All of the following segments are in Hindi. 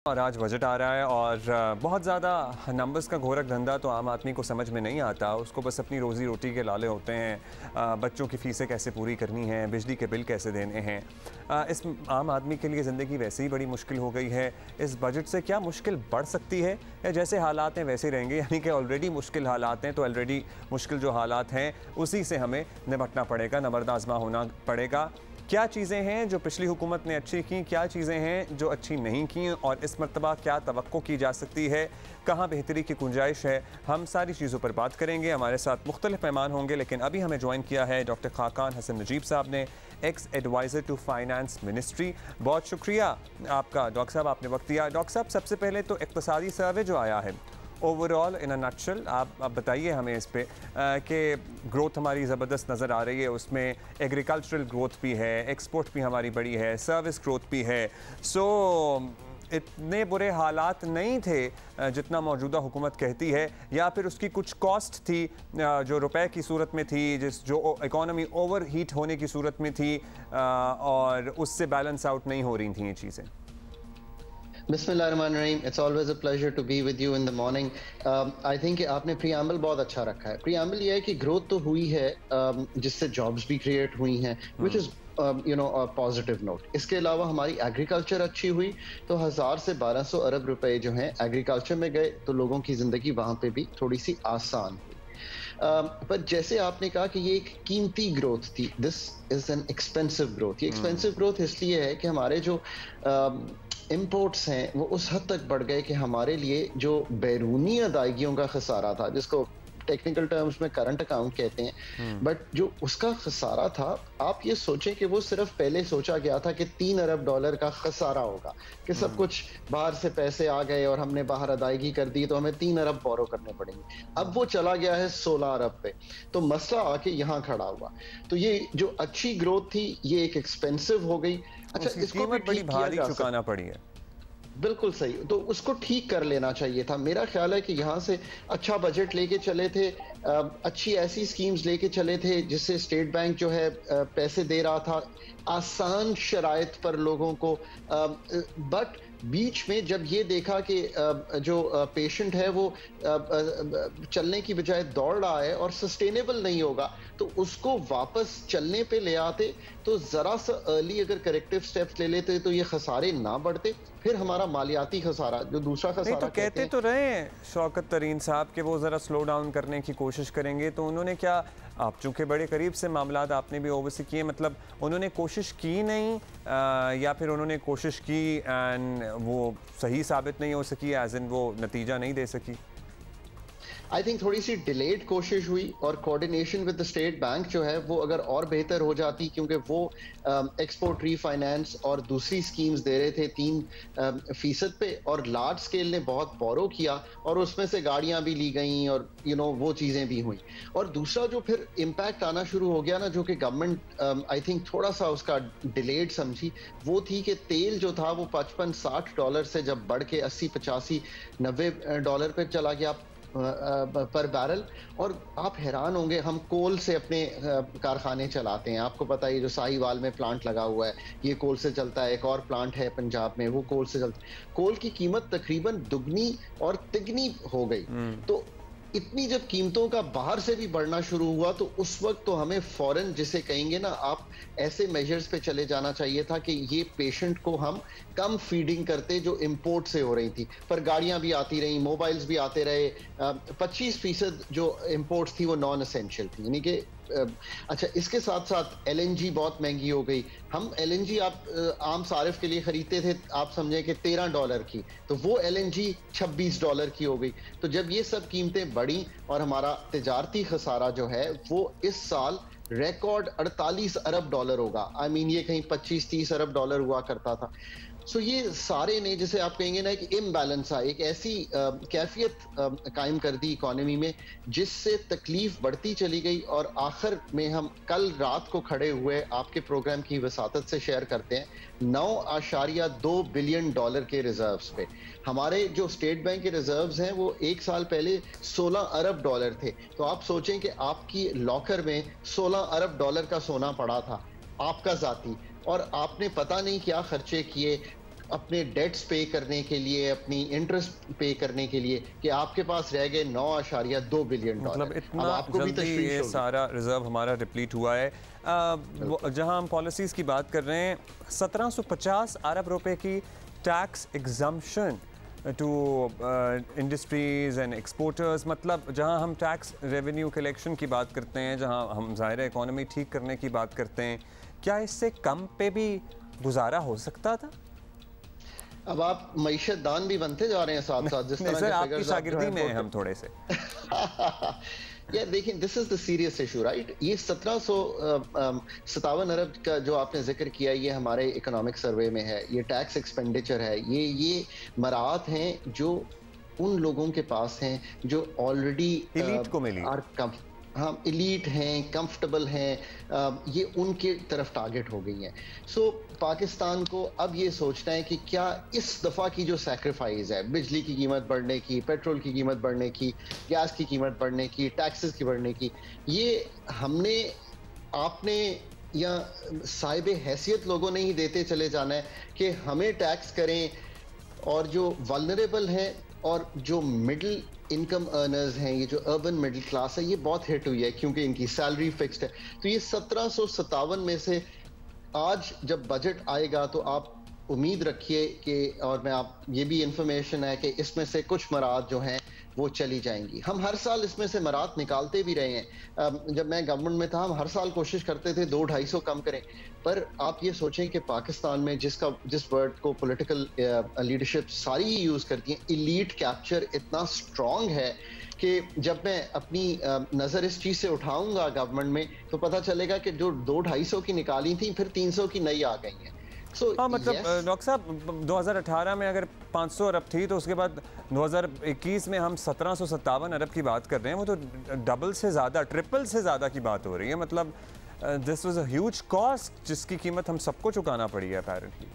और आज बजट आ रहा है और बहुत ज़्यादा नंबर्स का घोरक धंधा तो आम आदमी को समझ में नहीं आता। उसको बस अपनी रोज़ी रोटी के लाले होते हैं। बच्चों की फ़ीसें कैसे पूरी करनी हैं, बिजली के बिल कैसे देने हैं। इस आम आदमी के लिए ज़िंदगी वैसे ही बड़ी मुश्किल हो गई है। इस बजट से क्या मुश्किल बढ़ सकती है या जैसे हालात हैं वैसे रहेंगे? यानी कि ऑलरेडी मुश्किल हालात हैं तो ऑलरेडी मुश्किल जो हालात हैं उसी से हमें निपटना पड़ेगा, नबर्द आज़मा होना पड़ेगा। क्या चीज़ें हैं जो पिछली हुकूमत ने अच्छी की, क्या चीज़ें हैं जो अच्छी नहीं की और इस मरतबा क्या तवक्को की जा सकती है, कहाँ बेहतरी की गुंजाइश है, हम सारी चीज़ों पर बात करेंगे। हमारे साथ मुख्तलिफ मेहमान होंगे, लेकिन अभी हमें ज्वाइन किया है डॉक्टर खाकान हसन नजीब साहब ने, ex adviser to finance ministry. बहुत शुक्रिया आपका डॉक्टर साहब, आपने वक्त दिया। डॉक्टर साहब, सबसे पहले तो इक़्तिसादी सर्वे जो आया है ओवरऑल इन अ नटशल आप बताइए हमें इस पे कि ग्रोथ हमारी ज़बरदस्त नज़र आ रही है। उसमें एग्रीकल्चरल ग्रोथ भी है, एक्सपोर्ट भी हमारी बड़ी है, सर्विस ग्रोथ भी है। सो इतने बुरे हालात नहीं थे जितना मौजूदा हुकूमत कहती है, या फिर उसकी कुछ कॉस्ट थी जो रुपए की सूरत में थी, जो इकॉनमी ओवर हीट होने की सूरत में थी और उससे बैलेंस आउट नहीं हो रही थी ये चीज़ें। बिस्मिल्लाहिर्रहमानिर्रहीम, it's always a pleasure to be with you in the morning. I think आपने प्रीएम्बल बहुत अच्छा रखा है। प्रीएम्बल ये है कि ग्रोथ तो हुई है, जिससे जॉब्स भी क्रिएट हुई हैं, विच इज़ पॉजिटिव नोट। इसके अलावा हमारी एग्रीकल्चर अच्छी हुई, तो 1000 से 1200 अरब रुपए जो हैं एग्रीकल्चर में गए, तो लोगों की ज़िंदगी वहाँ पे भी थोड़ी सी आसान हुई। पर जैसे आपने कहा कि ये एक कीमती ग्रोथ थी, this is an expensive growth. ये एक्सपेंसिव ग्रोथ इसलिए है कि हमारे जो इम्पोर्ट्स हैं वो उस हद तक बढ़ गए कि हमारे लिए जो बैरूनी अदायगियों का खसारा था, जिसको टेक्निकल टर्म्स में करंट अकाउंट कहते हैं, बट जो उसका खसारा था, आप ये सोचें कि वो सिर्फ पहले सोचा गया था कि 3 अरब डॉलर का खसारा होगा, कि सब कुछ बाहर से पैसे आ गए और हमने बाहर अदायगी कर दी तो हमें 3 अरब बोरो करने पड़ेंगे। अब वो चला गया है 16 अरब पे, तो मसला आके यहाँ खड़ा हुआ। तो ये जो अच्छी ग्रोथ थी ये एक एक्सपेंसिव हो गई। अच्छा, इसको भी बड़ी भारी चुकाना पड़ी है। बिल्कुल सही, तो उसको ठीक कर लेना चाहिए था। मेरा ख्याल है कि यहाँ से अच्छा बजट लेके चले थे, अच्छी ऐसी स्कीम्स लेके चले थे जिससे स्टेट बैंक जो है पैसे दे रहा था आसान शराइत पर लोगों को। बट बीच में जब ये देखा कि जो पेशेंट है वो चलने की बजाय दौड़ रहा है और सस्टेनेबल नहीं होगा, तो उसको वापस चलने पे ले आते, तो ज़रा सा अर्ली अगर करेक्टिव स्टेप्स ले लेते तो ये खसारे ना बढ़ते। फिर हमारा मालियाती खसारा, जो दूसरा खसारा नहीं, तो कहते तो रहे हैं शौकत तरीन साहब कि वो ज़रा स्लो डाउन करने की कोशिश करेंगे, तो उन्होंने क्या, आप चूँकि बड़े करीब से मामलात आपने भी ओवरसी किए, मतलब उन्होंने कोशिश की नहीं या फिर उन्होंने कोशिश की एंड वो सही साबित नहीं हो सकी, एज इन वो नतीजा नहीं दे सकी? आई थिंक थोड़ी सी डिलेड कोशिश हुई और coordination with the state bank जो है वो अगर और बेहतर हो जाती, क्योंकि वो एक्सपोर्ट रीफाइनेंस और दूसरी स्कीम्स दे रहे थे 3% पे, और लार्ज स्केल ने बहुत बोरो किया और उसमें से गाड़ियां भी ली गई और वो चीज़ें भी हुई। और दूसरा जो फिर इम्पैक्ट आना शुरू हो गया ना, जो कि गवर्नमेंट आई थिंक थोड़ा सा उसका डिलेड समझी, वो थी कि तेल जो था वो 55-60 डॉलर से जब बढ़ के 80-85-90 डॉलर पर चला गया पर बैरल। और आप हैरान होंगे, हम कोल से अपने कारखाने चलाते हैं, आपको पता है जो साहिवाल में प्लांट लगा हुआ है ये कोल से चलता है, एक और प्लांट है पंजाब में वो कोल से चलता है। कोल की कीमत तकरीबन दुगनी और तिगनी हो गई। तो इतनी जब कीमतों का बाहर से भी बढ़ना शुरू हुआ, तो उस वक्त तो हमें फौरन, जिसे कहेंगे ना आप, ऐसे मेजर्स पे चले जाना चाहिए था कि ये पेशेंट को हम कम फीडिंग करते जो इंपोर्ट से हो रही थी। पर गाड़ियां भी आती रही, मोबाइल्स भी आते रहे। 25% जो इंपोर्ट्स थी वो नॉन एसेंशियल थी, यानी कि अच्छा, इसके साथ साथ एलएनजी बहुत महंगी हो गई। हम एलएनजी आप आम सारिफ के लिए खरीदते थे, आप समझें कि 13 डॉलर की, तो वो एलएनजी 26 डॉलर की हो गई। तो जब ये सब कीमतें बढ़ी और हमारा तिजारती खसारा जो है वो इस साल रिकॉर्ड 48 अरब डॉलर होगा। आई मीन ये कहीं 25-30 अरब डॉलर हुआ करता था। सो ये सारे ने, जैसे आप कहेंगे ना, एक इम्बैलेंस है, एक ऐसी कैफियत कायम कर दी इकोनॉमी में जिससे तकलीफ बढ़ती चली गई। और आखिर में हम कल रात को खड़े हुए आपके प्रोग्राम की वसातत से शेयर करते हैं 9.2 बिलियन डॉलर के रिजर्व्स पे। हमारे जो स्टेट बैंक के रिजर्व्स हैं वो एक साल पहले 16 अरब डॉलर थे। तो आप सोचें कि आपकी लॉकर में 16 अरब डॉलर का सोना पड़ा था, आपका जाती, और आपने पता नहीं क्या खर्चे किए। अपने डेट्स पे करने के लिए, अपनी इंटरेस्ट पे करने के लिए, कि आपके पास रह गए 9.2 बिलियन डॉलर। मतलब इतना आपको भी जल्दी ये सारा रिजर्व हमारा डिप्लीट हुआ है। जहां हम पॉलिसीज़ की बात कर रहे हैं, 1750 अरब रुपए की tax exemption to industries and exporters. मतलब जहां हम टैक्स रेवेन्यू कलेक्शन की बात करते हैं, जहां हम ज़ाहिर इकोनॉमी ठीक करने की बात करते हैं, क्या इससे कम पे भी गुजारा हो सकता था? अब आप मईशत दान भी बनते जा रहे हैं साथ साथ, जिस तरह सर आपकी शागिर्दी में हम थोड़े से या देखिए, this is the serious issue, right. ये 1757 अरब का जो आपने जिक्र किया, ये हमारे इकोनॉमिक सर्वे में है, ये टैक्स एक्सपेंडिचर है, ये मराहत हैं जो उन लोगों के पास हैं जो ऑलरेडी एलीट को मिली, हाँ इलीट हैं, कंफर्टेबल हैं, ये उनके तरफ टारगेट हो गई हैं। सो पाकिस्तान को अब ये सोचना है कि क्या इस दफ़ा की जो सैक्रिफाइस है, बिजली की कीमत बढ़ने की, पेट्रोल की कीमत बढ़ने की, गैस की कीमत बढ़ने की, टैक्सेस की बढ़ने की, ये हमने आपने या साहिब हैसियत लोगों ने ही देते चले जाना है कि हमें टैक्स करें, और जो वल्नरेबल हैं और जो मिडिल इनकम अर्नर्स हैं, ये जो अर्बन मिडिल क्लास है, ये बहुत हिट हुई है क्योंकि इनकी सैलरी फिक्स्ड है। तो ये 1757 में से आज जब बजट आएगा तो आप उम्मीद रखिए कि, और मैं आप ये भी इंफॉर्मेशन है कि इसमें से कुछ मराहत जो हैं वो चली जाएंगी। हम हर साल इसमें से मराहत निकालते भी रहे हैं। जब मैं गवर्नमेंट में था, हम हर साल कोशिश करते थे 200-250 कम करें। पर आप ये सोचें कि पाकिस्तान में जिस वर्ड को पॉलिटिकल लीडरशिप सारी ही यूज़ करती है, इलीट कैप्चर इतना स्ट्रॉन्ग है कि जब मैं अपनी नज़र इस चीज़ से उठाऊंगा गवर्नमेंट में, तो पता चलेगा कि जो 200-250 की निकाली थी, फिर 300 की नई आ गई हैं। हाँ, मतलब डॉक्टर साहब 2018 में अगर 500 अरब थी, तो उसके बाद 2021 में हम 1757 अरब की बात कर रहे हैं। वो तो डबल से ज़्यादा, ट्रिपल से ज़्यादा की बात हो रही है। मतलब this was a huge cost जिसकी कीमत हम सबको चुकाना पड़ी है अपैरेंटली।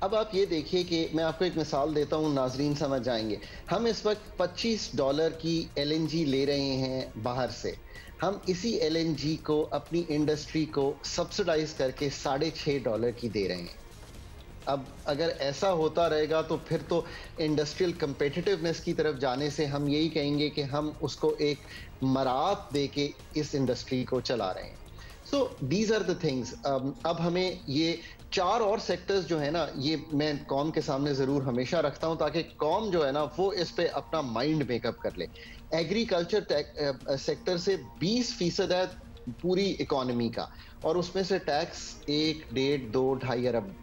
अब आप ये देखिए कि मैं आपको एक मिसाल देता हूँ, नाजरीन समझ जाएंगे। हम इस वक्त $25 की LNG ले रहे हैं बाहर से। हम इसी LNG को अपनी इंडस्ट्री को सब्सिडाइज करके $6.5 की दे रहे हैं। अब अगर ऐसा होता रहेगा तो फिर तो इंडस्ट्रियल कंपेटिटिवनेस की तरफ जाने से हम यही कहेंगे कि हम उसको एक मराहत दे के इस इंडस्ट्री को चला रहे हैं। So these are the things. अब हमें ये 4 और सेक्टर्स जो है ना, ये मैं कौम के सामने ज़रूर हमेशा रखता हूँ ताकि कौम जो है ना वो इस पे अपना माइंड मेकअप कर ले। एग्रीकल्चर सेक्टर से 20% है पूरी इकोनॉमी का, और उसमें से टैक्स 1, 1.5, 2, 2.5 अरब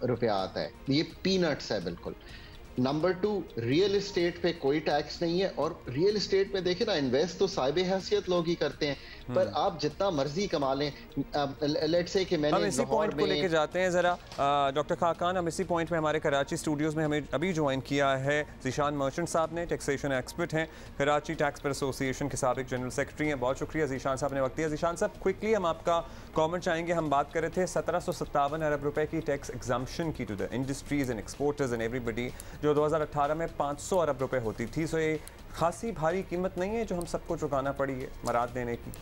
रुपया आता है। ये पीनट्स है बिल्कुल। नंबर 2, रियल एस्टेट पे कोई टैक्स नहीं है, और रियल एस्टेट में देखे ना, इन्वेस्ट तो साहिब हैसियत लोग ही करते हैं, पर आप जितना मर्जी कमा लें। लेट्स से कि मैंने हम इसी पॉइंट को लेके जाते हैं ज़रा। डॉक्टर खाकान, हम इसी पॉइंट में हमारे कराची स्टूडियोज़ में हमें अभी ज्वाइन किया है ज़ीशान मर्चेंट साहब ने, टैक्सेशन एक्सपर्ट हैं, कराची टैक्स पर एसोसिएशन के साबिक जनरल सेक्रेटरी हैं। बहुत शुक्रिया ज़ीशान साहब ने वक्त दिया। ज़ीशान साहब, क्विकली हम आपका कॉमेंट चाहेंगे। हम बात कर रहे थे 1757 अरब रुपए की टैक्स एग्जम्पशन की to the industries and exporters and everybody, जो 2018 में 500 अरब रुपए होती थी। सो ये खासी भारी कीमत नहीं है जो हम सबको चुकाना पड़ी है मराहत देने की?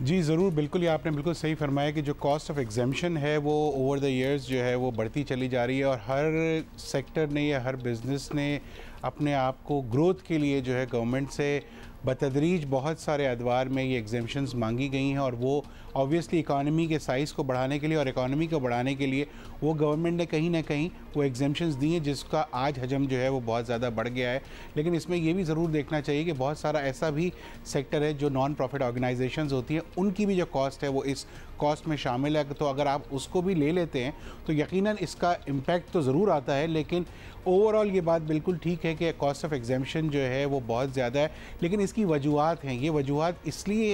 जी ज़रूर, बिल्कुल, ये आपने बिल्कुल सही फरमाया कि जो कॉस्ट ऑफ एग्जेम्पशन है वो ओवर द इयर्स जो है वो बढ़ती चली जा रही है, और हर सेक्टर ने या हर बिज़नेस ने अपने आप को ग्रोथ के लिए जो है गवर्नमेंट से बतदरीज बहुत सारे अदवार में ये एग्जेम्पशंस मांगी गई हैं, और वो ऑब्वियसली इकानमी के साइज़ को बढ़ाने के लिए और इकानमी को बढ़ाने के लिए वो गवर्नमेंट ने कहीं ना कहीं वो एग्जेम्पशंस दी हैं, जिसका आज हजम जो है वो बहुत ज़्यादा बढ़ गया है। लेकिन इसमें ये भी ज़रूर देखना चाहिए कि बहुत सारा ऐसा भी सेक्टर है जो नॉन प्रॉफिट ऑर्गेनाइजेशंस होती हैं, उनकी भी जो कॉस्ट है वो इस कॉस्ट में शामिल है। तो अगर आप उसको भी ले लेते हैं तो यकीनन इसका इम्पैक्ट तो ज़रूर आता है, लेकिन ओवरऑल ये बात बिल्कुल ठीक है कि कॉस्ट ऑफ एग्जेम्पशन जो है वो बहुत ज़्यादा है। लेकिन इसकी वजूहत हैं, ये वजूहत इसलिए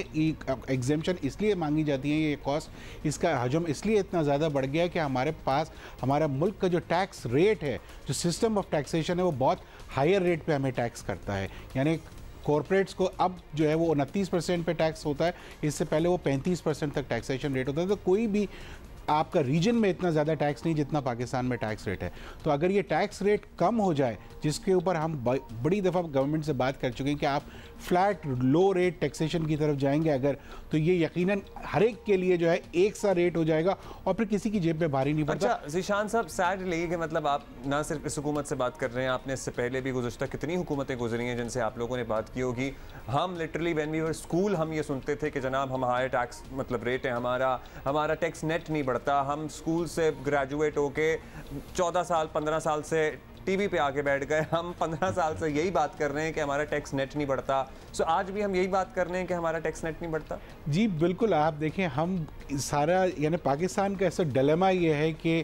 एग्जेम्पशन इसलिए मांगी जाती हैं, ये कॉस्ट, इसका हजम इसलिए इतना ज़्यादा बढ़ गया है कि हमारे पास हमारा मुल्क का जो टैक्स रेट है, जो सिस्टम ऑफ टैक्सेशन है, वो बहुत हायर रेट पे हमें टैक्स करता है। यानी कॉरपोरेट्स को अब जो है वो 29% पे टैक्स होता है, इससे पहले वो 35% तक टैक्सेशन रेट होता है। तो कोई भी आपका रीजन में इतना ज़्यादा टैक्स नहीं जितना पाकिस्तान में टैक्स रेट है। तो अगर ये टैक्स रेट कम हो जाए, जिसके ऊपर हम बड़ी दफ़ा गवर्नमेंट से बात कर चुके हैं कि आप फ्लैट लो रेट टैक्सेशन की तरफ जाएंगे अगर, तो ये यकीनन हर एक के लिए जो है एक सा रेट हो जाएगा और फिर किसी की जेब पे भारी नहीं पड़ता। अच्छा ज़ीशान साहब, सैडली कि मतलब आप ना सिर्फ इस हुकूमत से बात कर रहे हैं, आपने इससे पहले भी गुज़श्ता कितनी हुकूमतें गुजरी हैं जिनसे आप लोगों ने बात की होगी। हम literally when we were school हम ये सुनते थे कि जनाब हम हायर टैक्स मतलब रेट है हमारा टैक्स नेट नहीं बढ़ता। हम स्कूल से ग्रेजुएट होके 14 साल 15 साल से टीवी पे आके बैठ गए, हम 15 साल से यही बात कर रहे हैं कि हमारा टैक्स नेट नहीं बढ़ता। सो आज भी हम यही बात कर रहे हैं कि हमारा टैक्स नेट नहीं बढ़ता। जी बिल्कुल, आप देखें हम सारा यानी पाकिस्तान का ऐसा डिलेमा ये है कि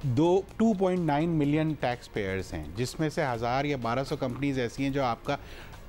2.9 मिलियन टैक्स पेयर्स हैं, जिसमें से 1000 या 1200 कंपनीज ऐसी हैं जो आपका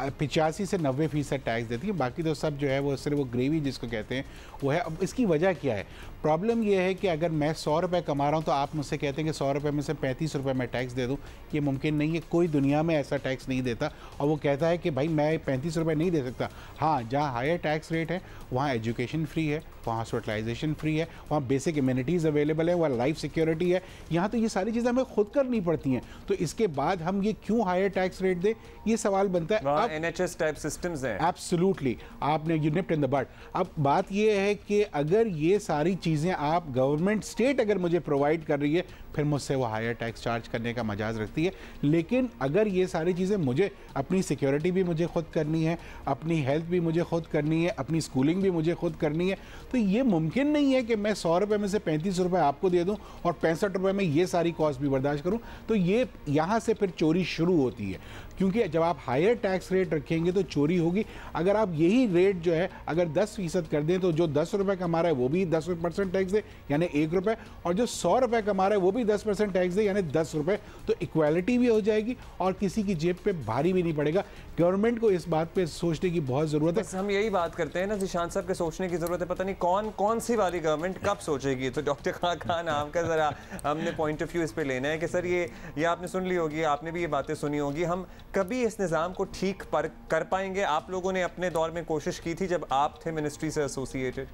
85 से 90% टैक्स देती है, बाकी तो सब जो है वो सिर्फ वो ग्रेवी जिसको कहते हैं वो है। अब इसकी वजह क्या है? प्रॉब्लम ये है कि अगर मैं 100 रुपये कमा रहा हूँ तो आप मुझसे कहते हैं कि 100 रुपये में से 35 रुपये मैं टैक्स दे दूँ। ये मुमकिन नहीं है, कोई दुनिया में ऐसा टैक्स नहीं देता। और वो कहता है कि भाई मैं 35 रुपये नहीं दे सकता। हाँ, जहाँ हायर टैक्स रेट है वहाँ एजुकेशन फ्री है, वहाँ हॉस्पिटलाइजेशन फ्री है, वहाँ बेसिक इम्यूनिटीज़ अवेलेबल है, वहाँ लाइफ सिक्योरिटी है। यहाँ तो ये सारी चीज़ें हमें खुद करनी पड़ती हैं, तो इसके बाद हम ये क्यों हायर टैक्स रेट दें, ये सवाल बनता है। अब NHS टाइप सिस्टम्स हैं। एब्सोल्युटली, आपने you nipped in the but. अब बात ये है कि अगर ये सारी चीज़ें आप गवर्नमेंट स्टेट अगर मुझे प्रोवाइड कर रही है, फिर मुझसे वो हायर टैक्स चार्ज करने का मजाज रखती है। लेकिन अगर ये सारी चीज़ें मुझे अपनी सिक्योरिटी भी मुझे खुद करनी है, अपनी हेल्थ भी मुझे खुद करनी है, अपनी स्कूलिंग भी मुझे खुद करनी है, तो ये मुमकिन नहीं है कि मैं 100 रुपये में से 35 रुपये आपको दे दूं और 65 रुपये में ये सारी कॉस्ट भी बर्दाश्त करूं। तो ये यहाँ से फिर चोरी शुरू होती है, क्योंकि जब आप हायर टैक्स रेट रखेंगे तो चोरी होगी। अगर आप यही रेट जो है अगर 10% कर दें तो जो 10 रुपये कमा रहा है वो भी 10% टैक्स दे यानी 1 रुपये, और जो 100 रुपये कमा रहा है वो भी 10% टैक्स दे यानी 10 रुपये। तो इक्वालिटी भी हो जाएगी और किसी की जेब पे भारी भी नहीं पड़ेगा। गवर्नमेंट को इस बात पे सोचने की बहुत ज़रूरत है। बस हम यही बात करते हैं ना, ज़ीशान साहब के सोचने की ज़रूरत है। पता नहीं कौन सी वाली गवर्नमेंट कब सोचेगी। तो डॉक्टर खान आपका ज़रा हमने पॉइंट ऑफ व्यू इस पे लेना है कि सर ये आपने सुन ली होगी, आपने भी ये बातें सुनी होगी, हम कभी इस निज़ाम को ठीक कर पाएंगे? आप लोगों ने अपने दौर में कोशिश की थी जब आप थे मिनिस्ट्री से एसोसिएटेड।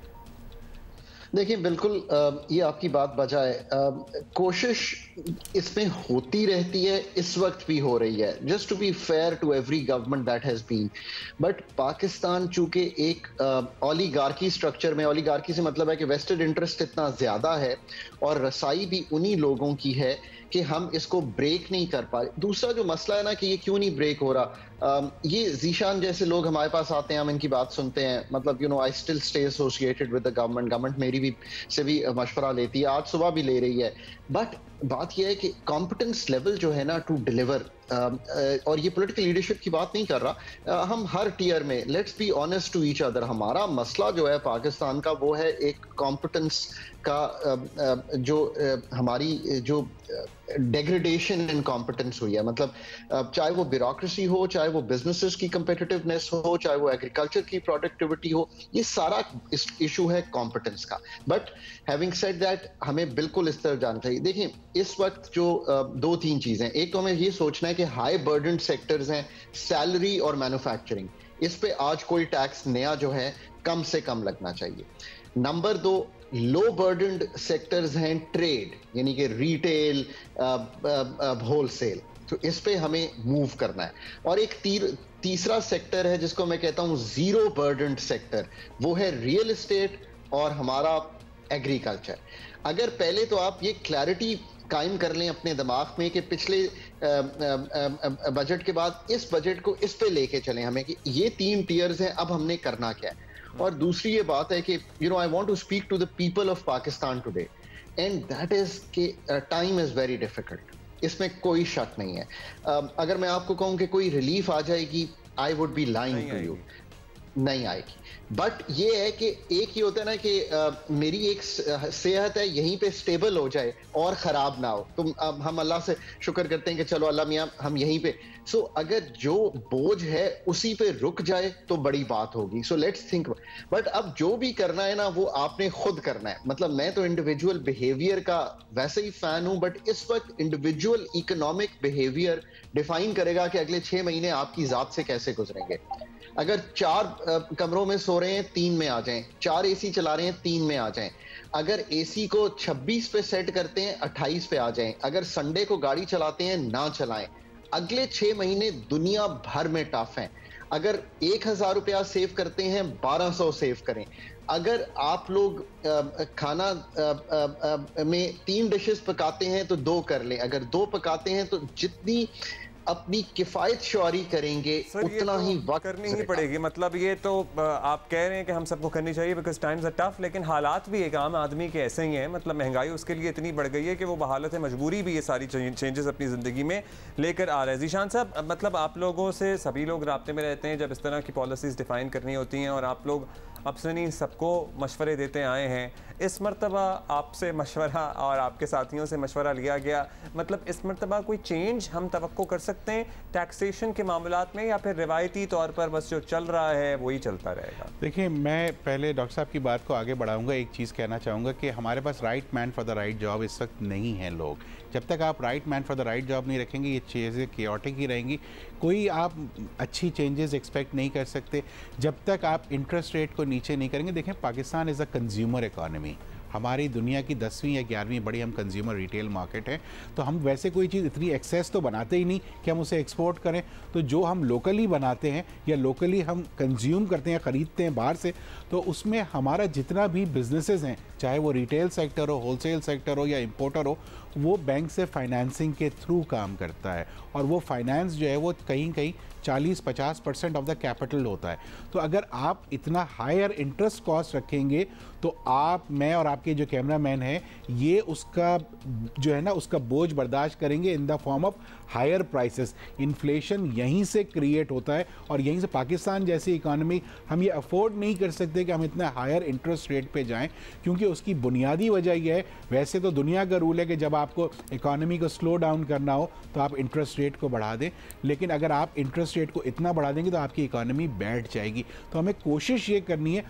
देखिए बिल्कुल ये आपकी बात बजा है। कोशिश इसमें होती रहती है, इस वक्त भी हो रही है, just to be fair to every government that has been. But Pakistan चूंकि एक ओलिगार्की स्ट्रक्चर में, ओलिगार्की से मतलब है कि वेस्टेड इंटरेस्ट इतना ज्यादा है और रसाई भी उन्हीं लोगों की है कि हम इसको ब्रेक नहीं कर पाए। दूसरा जो मसला है ना कि ये क्यों नहीं ब्रेक हो रहा, ये ज़ीशान जैसे लोग हमारे पास आते हैं, हम इनकी बात सुनते हैं, मतलब you know I still stay associated with the government मेरी भी से भी मशवरा लेती है, आज सुबह भी ले रही है। बट बात यह है कि कॉम्पिटेंस लेवल जो है ना टू डिलीवर, और ये पॉलिटिकल लीडरशिप की बात नहीं कर रहा, हम हर टियर में let's be honest to each other, हमारा मसला जो है पाकिस्तान का वो है एक कॉम्पिटेंस का जो हमारी जो डेग्रेडेशन इन कॉम्पिटेंस हुई है। मतलब चाहे वो ब्यूरोक्रेसी हो, चाहे वो बिजनेसेस की कम्पिटिटिवनेस हो, चाहे वो एग्रीकल्चर की प्रोडक्टिविटी हो, ये सारा इशू है कॉम्पिटेंस का। बट हैविंग सेड दैट हमें बिल्कुल इस तरफ जाना चाहिए। देखिए इस वक्त जो 2-3 चीजें, एक तो हमें ये सोचना है कि हाई बर्डन सेक्टर्स हैं सैलरी और मैन्युफैक्चरिंग, इस पे आज कोई टैक्स नया जो है कम से कम लगना चाहिए। नंबर 2, लो बर्डन्ड सेक्टर्स हैं ट्रेड, यानी कि रिटेल, होलसेल, तो इस पे हमें मूव करना है। और एक तीसरा सेक्टर है जिसको मैं कहता हूं जीरो बर्डन्ड सेक्टर, वो है रियल एस्टेट और हमारा एग्रीकल्चर। अगर पहले तो आप ये क्लैरिटी कायम कर लें अपने दिमाग में कि पिछले बजट के बाद इस बजट को इस पे लेके चलें हमें कि ये 3 टियर्स हैं, अब हमने करना क्या है। और दूसरी ये बात है कि you know I want to speak to the people of Pakistan today and that is कि टाइम इज वेरी डिफिकल्ट, इसमें कोई शक नहीं है। अगर मैं आपको कहूं कि कोई रिलीफ आ जाएगी, I would be lying to you, नहीं आएगी। बट ये है कि एक ही होता है ना कि मेरी एक सेहत है यहीं पे स्टेबल हो जाए और ख़राब ना हो, तो हम अल्लाह से शुक्र करते हैं कि चलो अल्लाह मियाँ हम यहीं पे। सो अगर जो बोझ है उसी पे रुक जाए तो बड़ी बात होगी। So let's think. बट अब जो भी करना है ना वो आपने खुद करना है। मतलब मैं तो इंडिविजुअल बिहेवियर का वैसे ही फैन हूं, बट इस वक्त इंडिविजुअल इकोनॉमिक बिहेवियर डिफाइन करेगा कि अगले 6 महीने आपकी जात से कैसे गुजरेंगे। अगर 4 कमरों में सो रहे हैं 3 में आ जाएं, 4 एसी चला रहे हैं 3 में आ जाएं। अगर एसी को 26 पे सेट करते हैं 28 पे आ जाएं। अगर संडे को गाड़ी चलाते हैं ना चलाएं। अगले 6 महीने दुनिया भर में टफ हैं। अगर 1000 रुपया सेव करते हैं 1200 सेव करें। अगर आप लोग खाना में 3 डिशेस पकाते हैं तो 2 कर लें। अगर 2 पकाते हैं तो जितनी अपनी किफायत शुआरी करेंगे उतना तो ही वक्त करनी ही पड़ेगी। मतलब ये तो आप कह रहे हैं कि हम सबको करनी चाहिए बिकॉज टाइम्स आर टफ, लेकिन हालात भी एक आम आदमी के ऐसे ही हैं। मतलब महंगाई उसके लिए इतनी बढ़ गई है कि वो बहालत मजबूरी भी ये सारी चेंजेस अपनी ज़िंदगी में लेकर आ रहे हैं। ज़ीशान साहब, मतलब आप लोगों से सभी लोग राब्ते में रहते हैं जब इस तरह की पॉलिसीज़ डिफ़ाइन करनी होती हैं, और आप लोग अब से नहीं सबको मशवरे देते आए हैं। इस मरतबा आपसे मशवरा और आपके साथियों से मशवरा लिया गया, मतलब इस मरतबा कोई चेंज हम तवक्को कर सकते हैं टैक्सेशन के मामलात में, या फिर रिवायती तौर पर बस जो चल रहा है वही चलता रहेगा? देखिए, मैं पहले डॉक्टर साहब की बात को आगे बढ़ाऊंगा। एक चीज़ कहना चाहूँगा कि हमारे पास right man for the right job इस वक्त नहीं है। लोग जब तक आप right man for the right job नहीं रखेंगे ये चीज़ें केओटिक ही रहेंगी। कोई आप अच्छी चेंजेस एक्सपेक्ट नहीं कर सकते जब तक आप इंटरेस्ट रेट को नीचे नहीं करेंगे। देखें, Pakistan is a consumer economy. हमारी दुनिया की 10वीं या 11वीं बड़ी हम कंज्यूमर रिटेल मार्केट है, तो हम वैसे कोई चीज़ इतनी एक्सेस तो बनाते ही नहीं कि हम उसे एक्सपोर्ट करें। तो जो हम लोकली बनाते हैं या लोकली हम कंज्यूम करते हैं, ख़रीदते हैं बाहर से, तो उसमें हमारा जितना भी बिजनेसेस हैं, चाहे वो रिटेल सेक्टर हो, होलसेल सेक्टर हो या इंपोर्टर हो, वो बैंक से फाइनेंसिंग के थ्रू काम करता है। और वो फाइनेंस जो है वो कहीं कहीं 40-50% ऑफ द कैपिटल होता है। तो अगर आप इतना हायर इंटरेस्ट कॉस्ट रखेंगे तो आप, मैं और आपके जो कैमरामैन हैं, ये उसका जो है ना उसका बोझ बर्दाश्त करेंगे in the form of higher prices. Inflation यहीं से क्रिएट होता है और यहीं से पाकिस्तान जैसी इकॉनमी, हम ये अफोर्ड नहीं कर सकते कि हम इतना हायर इंटरेस्ट रेट पे जाएं, क्योंकि उसकी बुनियादी वजह यह है, वैसे तो दुनिया का रूल है कि जब आपको इकॉनमी को स्लो डाउन करना हो तो आप इंटरेस्ट रेट को बढ़ा दें, लेकिन अगर आप इंटरेस्ट रेट को इतना बढ़ा देंगे तो आपकी इकॉनमी बैठ जाएगी। तो हमें कोशिश ये करनी है,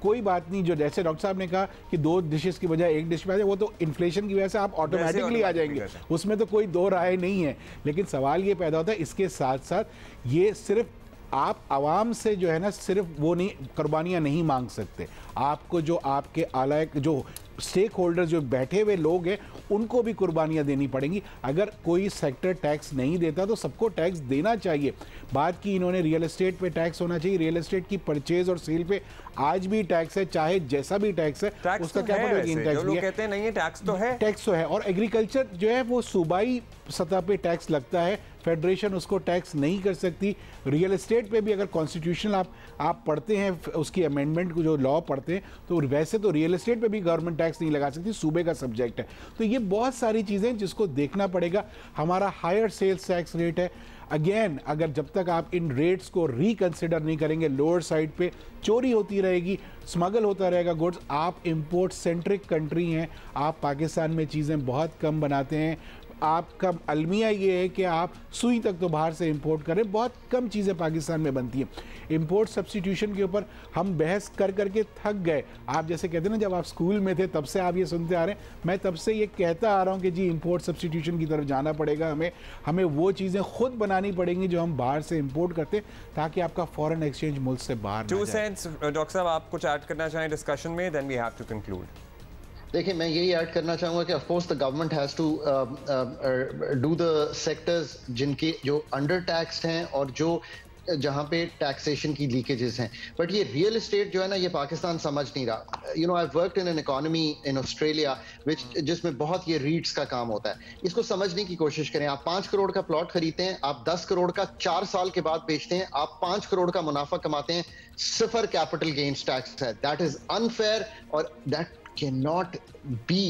कोई बात नहीं, जो जैसे डॉक्टर साहब ने कहा कि 2 डिशेस की बजाय 1 डिश पे आ जाए, वो तो इन्फ्लेशन की वजह से आप ऑटोमेटिकली आ जाएंगे, उसमें तो कोई दो राय नहीं है। लेकिन सवाल ये पैदा होता है, इसके साथ साथ ये सिर्फ आप आवाम से जो है ना सिर्फ वो नहीं, कुर्बानियाँ नहीं मांग सकते। आपको जो आपके आला जो स्टेक होल्डर जो बैठे हुए लोग हैं उनको भी कुर्बानियाँ देनी पड़ेंगी। अगर कोई सेक्टर टैक्स नहीं देता तो सबको टैक्स देना चाहिए। बात की इन्होंने रियल एस्टेट पे टैक्स होना चाहिए। रियल एस्टेट की परचेज और सेल पे आज भी टैक्स है, चाहे जैसा भी टैक्स है, उसका कैपिटल गेन टैक्स भी है। कहते हैं नहीं है, टैक्स तो है, टैक्स तो है। और एग्रीकल्चर जो है वो सूबाई सतह पे टैक्स लगता है, फेडरेशन उसको टैक्स नहीं कर सकती। रियल एस्टेट पे भी अगर कॉन्स्टिट्यूशन आप पढ़ते हैं, उसकी अमेंडमेंट को जो लॉ पढ़ते हैं, तो वैसे तो रियल एस्टेट पे भी गवर्नमेंट टैक्स नहीं लगा सकती, सूबे का सब्जेक्ट है। तो ये बहुत सारी चीज़ें जिसको देखना पड़ेगा। हमारा हायर सेल्स टैक्स रेट है। अगेन, अगर जब तक आप इन रेट्स को रिकंसिडर नहीं करेंगे, लोअर साइड पे चोरी होती रहेगी, स्मगल होता रहेगा गुड्स। आप इंपोर्ट सेंट्रिक कंट्री हैं, आप पाकिस्तान में चीज़ें बहुत कम बनाते हैं। आपका अलमिया ये है कि आप सुई तक तो बाहर से इंपोर्ट करें, बहुत कम चीज़ें पाकिस्तान में बनती हैं। इंपोर्ट सब्स्टिट्यूशन के ऊपर हम बहस कर करके थक गए। आप जैसे कहते हैं ना, जब आप स्कूल में थे तब से आप ये सुनते आ रहे हैं, मैं तब से ये कहता आ रहा हूँ कि जी इंपोर्ट सब्स्टिट्यूशन की तरफ जाना पड़ेगा। हमें वो चीज़ें खुद बनानी पड़ेंगी जो हम बाहर से इंपोर्ट करते, ताकि आपका फॉरेन एक्सचेंज मुल्क से बाहर ना जाए। डॉक्टर साहब, आप कुछ ऐड करना चाहें डिस्कशन में, then we have to conclude. देखिए, मैं यही ऐड करना चाहूँगा कि of course the government has to do the sectors जिनके जो अंडर टैक्स्ड हैं और जो जहाँ पे टैक्सेशन की लीकेजेस हैं। बट ये रियल एस्टेट जो है ना, ये पाकिस्तान समझ नहीं रहा। You know, I worked in an economy in Australia जिसमें बहुत ये रीट्स का काम होता है। इसको समझने की कोशिश करें। आप 5 करोड़ का प्लॉट खरीदते हैं, आप 10 करोड़ का 4 साल के बाद बेचते हैं, आप 5 करोड़ का मुनाफा कमाते हैं, 0 कैपिटल गेन्स टैक्स है। दैट इज अनफेयर और that cannot be.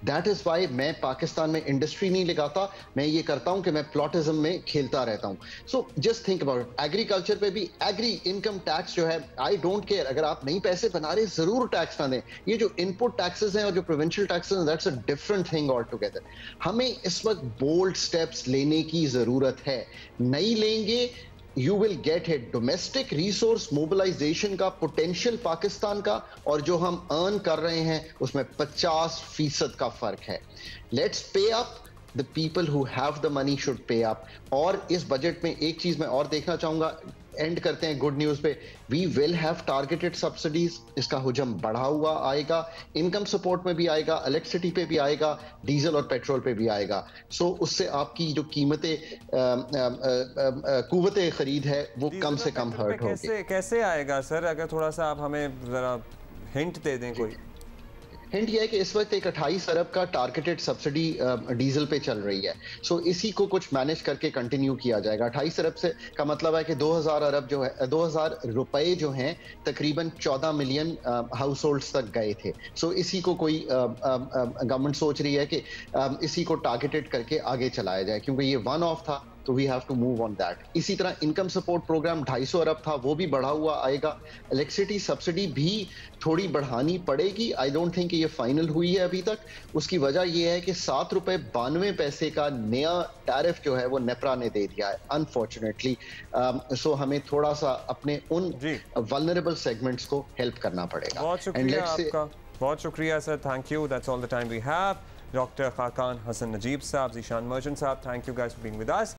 That is why मैं पाकिस्तान में इंडस्ट्री नहीं लगाता। मैं ये करता हूं कि मैं प्लॉटिज्म में खेलता रहता हूं। So just think about agriculture पे भी एग्री इनकम टैक्स जो है, आई डोंट केयर, अगर आप नहीं पैसे बना रहे जरूर टैक्स ना दें। ये जो इनपुट टैक्सेस हैं और जो प्रोविंशियल टैक्सेस हैं, that's a different thing all together. हमें इस वक्त बोल्ड स्टेप्स लेने की जरूरत है। नहीं लेंगे, you will get a domestic resource mobilization का potential पाकिस्तान का और जो हम earn कर रहे हैं उसमें 50% का फर्क है। Let's pay up. The people who have the money should pay up. और इस बजट में एक चीज मैं और देखना चाहूंगा, एंड करते हैं गुड न्यूज़ पे, we will have targeted subsidies, इसका हुजम बढ़ा हुआ आएगा, इनकम सपोर्ट में भी आएगा, इलेक्ट्रिसिटी पे भी आएगा, डीजल और पेट्रोल पे भी आएगा। सो उससे आपकी जो कीमतें कुव्वते खरीद है वो कम से कम हर्ट होगी। कैसे आएगा सर, अगर थोड़ा सा आप हमें जरा हिंट दे दें कोई। हिंट यह है कि इस वक्त एक 28 अरब का टारगेटेड सब्सिडी डीजल पे चल रही है। सो इसी को कुछ मैनेज करके कंटिन्यू किया जाएगा। 28 अरब से का मतलब है कि 2000 अरब जो है, 2000 रुपए जो हैं तकरीबन 14 मिलियन हाउस होल्ड्स तक गए थे। सो इसी को कोई गवर्नमेंट सोच रही है कि इसी को टारगेटेड करके आगे चलाया जाए, क्योंकि ये वन ऑफ था तो we have to move on that. इसी तरह इनकम सपोर्ट प्रोग्राम 250 अरब था, वो भी बढ़ा हुआ आएगा। इलेक्ट्रिसिटी सब्सिडी भी थोड़ी बढ़ानी पड़ेगी, आई डोंट थिंक ये फाइनल हुई है अभी तक। उसकी वजह ये है कि 7 रुपए 92 पैसे का नया टैरिफ जो है वो नेपरा ने दे दिया है अनफॉर्चुनेटली। सो हमें थोड़ा सा अपने उन वल्नरेबल सेगमेंट्स को हेल्प करना पड़ेगा। बहुत शुक्रिया आपका, बहुत शुक्रिया sir, thank you, that's all the time we have. Doctor Khaqan Hasan Najeeb sahab, Zeeshan Merchant sahab, thank you guys for being with us.